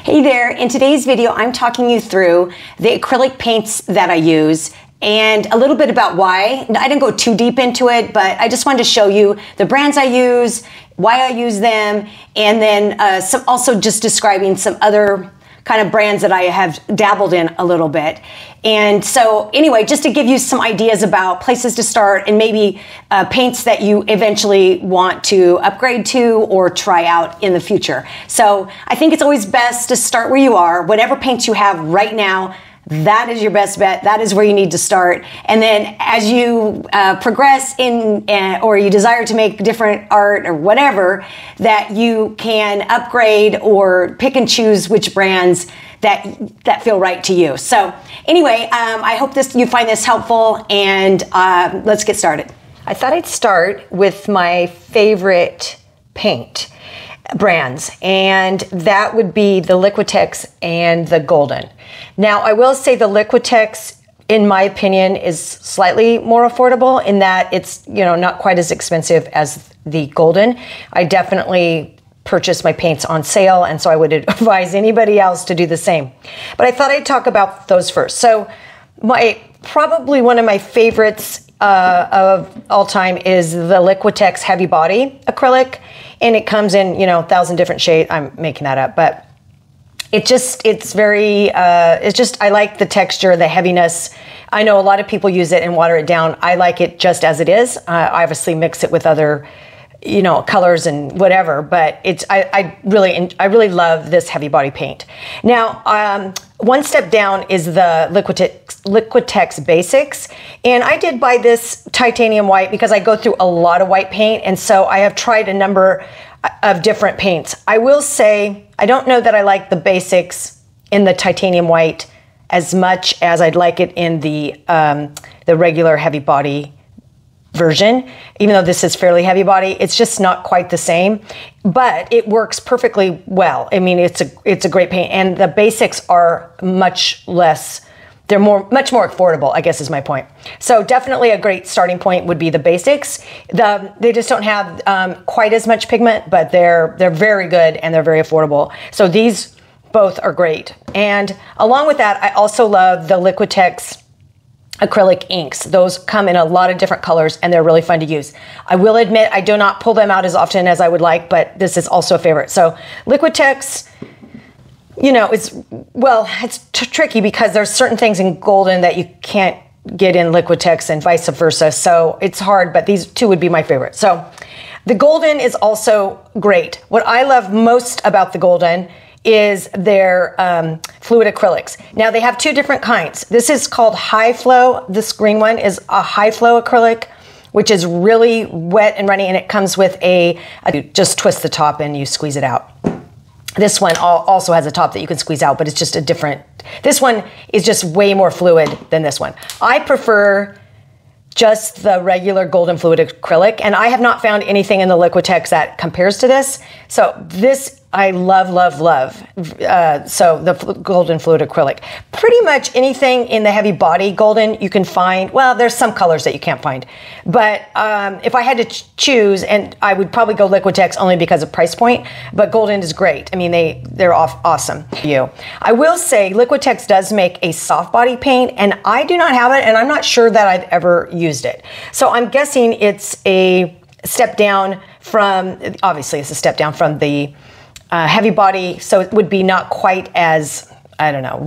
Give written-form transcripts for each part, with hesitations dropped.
Hey there, in today's video I'm talking you through the acrylic paints that I use and a little bit about why. I didn't go too deep into it, but I just wanted to show you the brands I use, why I use them, and then also just describing some other kind of brands that I have dabbled in a little bit. And so anyway, just to give you some ideas about places to start and maybe paints that you eventually want to upgrade to or try out in the future. So I think it's always best to start where you are. Whatever paints you have right now, that is your best bet. That is where you need to start. And then as you progress in or you desire to make different art or whatever, that you can upgrade or pick and choose which brands that feel right to you. So anyway, I hope you find this helpful, and let's get started. I thought I'd start with my favorite paint brands, and that would be the Liquitex and the Golden. Now, I will say the Liquitex, in my opinion, is slightly more affordable in that it's, not quite as expensive as the Golden. I definitely purchase my paints on sale, and so I would advise anybody else to do the same. But I thought I'd talk about those first. So probably one of my favorites of all time is the Liquitex Heavy Body Acrylic, and it comes in 1,000 different shades. I'm making that up, but I like the texture, the heaviness. I know a lot of people use it and water it down. I like it just as it is. I obviously mix it with other colors and whatever, but I really love this heavy body paint. Now, one step down is the Liquitex Basics, and I did buy this titanium white because I go through a lot of white paint, and so I have tried a number of different paints. I will say I don't know that I like the Basics in the titanium white as much as I'd like it in the regular heavy body version. Even though this is fairly heavy body, it's just not quite the same, but it works perfectly well. I mean, it's a great paint, and the Basics are much more affordable, I guess is my point. So definitely a great starting point would be the Basics. They just don't have quite as much pigment, but they're very good and they're very affordable. So these both are great. And along with that, I also love the Liquitex acrylic inks. Those come in a lot of different colors and they're really fun to use. I will admit I do not pull them out as often as I would like, but this is also a favorite. So Liquitex, it's tricky because there's certain things in Golden that you can't get in Liquitex and vice versa. So it's hard, but these two would be my favorite. So the Golden is also great. What I love most about the Golden is their fluid acrylics. Now they have two different kinds. This is called high flow. This green one is a high flow acrylic, which is really wet and runny, and it comes with you just twist the top and you squeeze it out. This one also has a top that you can squeeze out, but it's just this one is just way more fluid than this one. I prefer just the regular Golden fluid acrylic, and I have not found anything in the Liquitex that compares to this. So this I love, love, love. So the Golden fluid acrylic. Pretty much anything in the heavy body Golden you can find. Well, there's some colors that you can't find. But if I had to choose, and I would probably go Liquitex only because of price point, but Golden is great. I mean, they're awesome. I will say Liquitex does make a soft body paint, and I do not have it, and I'm not sure that I've ever used it. So I'm guessing it's a step down from, obviously it's a step down from the heavy body, so it would be not quite as, I don't know,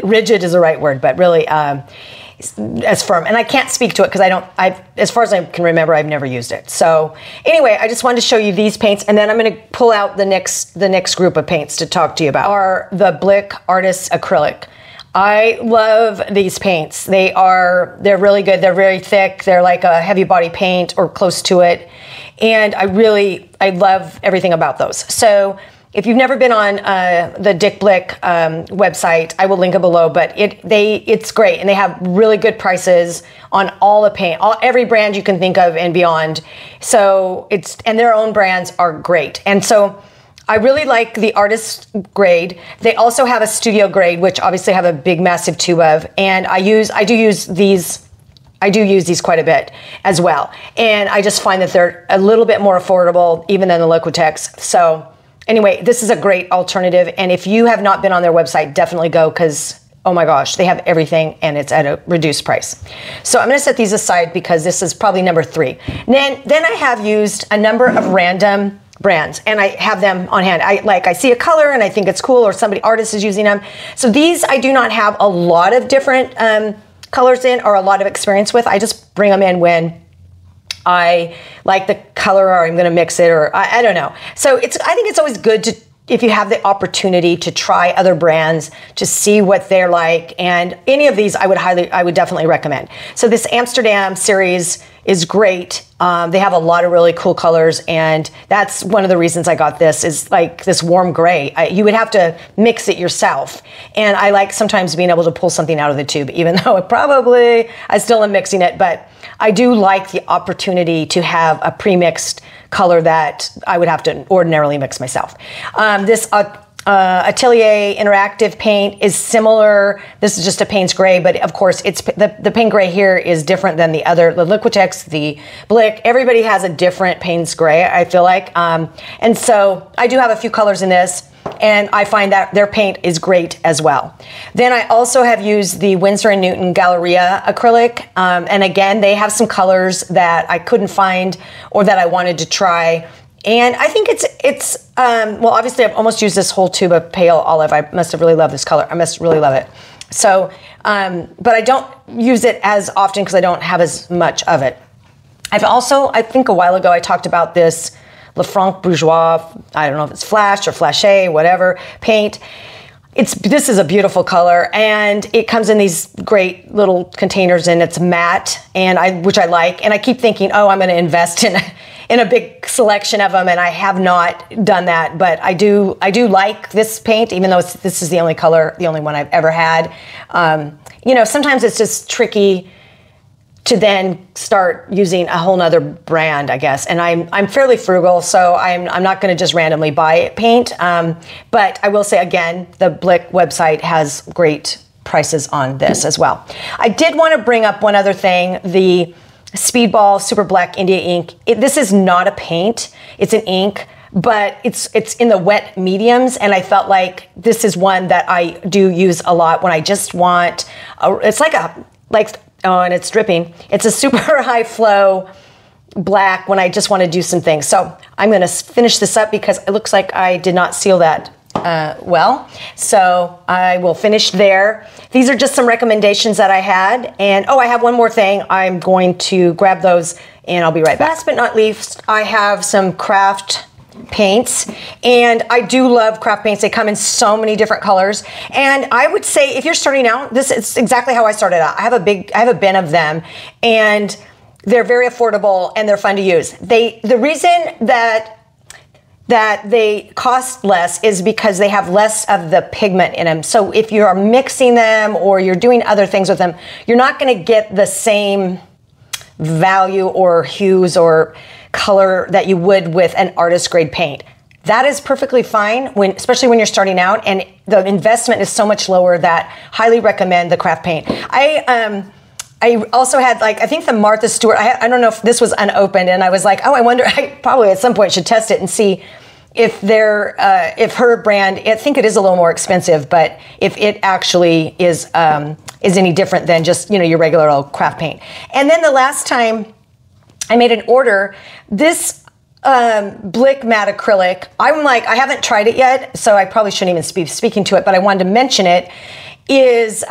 rigid is the right word, but really as firm. And I can't speak to it because as far as I can remember, I've never used it. So anyway, I just wanted to show you these paints, and then I'm going to pull out the next group of paints to talk to you about are the Blick Artist Acrylic. I love these paints. They're really good. They're very thick. They're like a heavy body paint or close to it. And I love everything about those. So if you've never been on the Dick Blick website, I will link it below, but it's great, and they have really good prices on all the paint, every brand you can think of and beyond. So and their own brands are great. And so I really like the artist grade. They also have a studio grade, which obviously I have a big, massive tube of, and I do use these quite a bit as well. And I just find that they're a little bit more affordable even than the Liquitex. So anyway, this is a great alternative. And if you have not been on their website, definitely go, because oh my gosh, they have everything and it's at a reduced price. So I'm going to set these aside because this is probably number 3. Then I have used a number of random brands, and I have them on hand. I see a color and I think it's cool, or artist is using them. So these I do not have a lot of different colors in, or a lot of experience with. I just bring them in when I like the color, or I'm going to mix it, or I don't know. So I think it's always good to, if you have the opportunity to try other brands, to see what they're like. And any of these I would definitely recommend. So this Amsterdam series is great. They have a lot of really cool colors, and that's one of the reasons I got this, is like this warm gray. You would have to mix it yourself. And I like sometimes being able to pull something out of the tube, even though I still am mixing it, but I do like the opportunity to have a pre-mixed color that I would have to ordinarily mix myself. This Atelier Interactive paint is similar. This is just a Payne's Gray, but of course it's the Payne Gray here is different than the Liquitex, the Blick. Everybody has a different Payne's Gray, I feel like. And so I do have a few colors in this, and I find that their paint is great as well. Then I also have used the Winsor & Newton Galleria acrylic. And again, they have some colors that I couldn't find or that I wanted to try. And I think well, obviously I've almost used this whole tube of pale olive. I must have really loved this color. I must really love it. So, but I don't use it as often because I don't have as much of it. I've also, I think a while ago, I talked about this Lefranc Bourgeois, I don't know if it's Flash or Flashe, whatever, paint. This is a beautiful color, and it comes in these great little containers, and it's matte, which I like. And I keep thinking, oh, I'm going to invest in a big selection of them, and I have not done that. But I do like this paint, even though this is the only color, the only one I've ever had. Sometimes it's just tricky to then start using a whole nother brand, I guess. And I'm fairly frugal, so I'm not going to just randomly buy paint. But I will say again, the Blick website has great prices on this as well. I did want to bring up one other thing: the Speedball Super Black India ink. This is not a paint; it's an ink, but it's in the wet mediums, and I felt like this is one that I do use a lot when I just want. And it's dripping. It's a super high flow black when I just want to do some things. So I'm going to finish this up because it looks like I did not seal that well. So I will finish there. These are just some recommendations that I had. And I have one more thing. I'm going to grab those and I'll be right back. Last but not least, I have some craft paints, and I do love craft paints. They come in so many different colors, and I would say if you're starting out, this is exactly how I started out. I have a bin of them, and they're very affordable and they're fun to use. The reason that they cost less is because they have less of the pigment in them. So if you are mixing them or you're doing other things with them, you're not going to get the same value or hues or color that you would with an artist grade paint. That is perfectly fine, especially when you're starting out, and the investment is so much lower that highly recommend the craft paint. I also had, I think the Martha Stewart, I don't know if this was unopened, and I was like, I wonder, I probably at some point should test it and see if her brand, I think it is a little more expensive, but if it actually is any different than just, your regular old craft paint. And then the last time I made an order, this Blick matte acrylic, I haven't tried it yet, so I probably shouldn't even be speaking to it, but I wanted to mention it, it's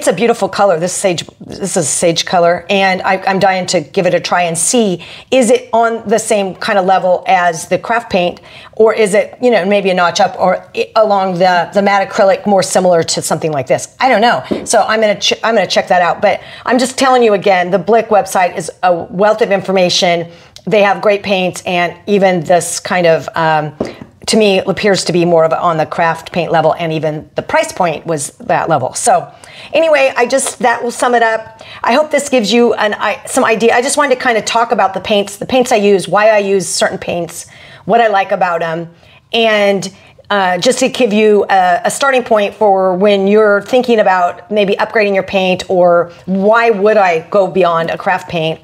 a beautiful color. This is a sage color, and I'm dying to give it a try and see, is it on the same kind of level as the craft paint, or is it, maybe a notch up or along the matte acrylic, more similar to something like this? I don't know. So I'm gonna check that out. But I'm just telling you again, the Blick website is a wealth of information. They have great paints, and even this kind of to me, it appears to be more of on the craft paint level, and even the price point was that level. So anyway, that will sum it up. I hope this gives you some idea. I just wanted to kind of talk about the paints I use, why I use certain paints, what I like about them, and just to give you a starting point for when you're thinking about maybe upgrading your paint, or why would I go beyond a craft paint.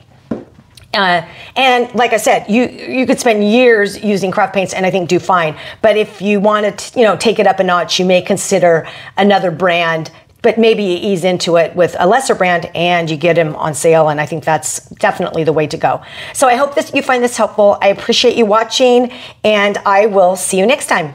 And like I said, you could spend years using craft paints and I think do fine. But if you want to, take it up a notch, you may consider another brand, but maybe you ease into it with a lesser brand and you get them on sale. And I think that's definitely the way to go. So I hope you find this helpful. I appreciate you watching and I will see you next time.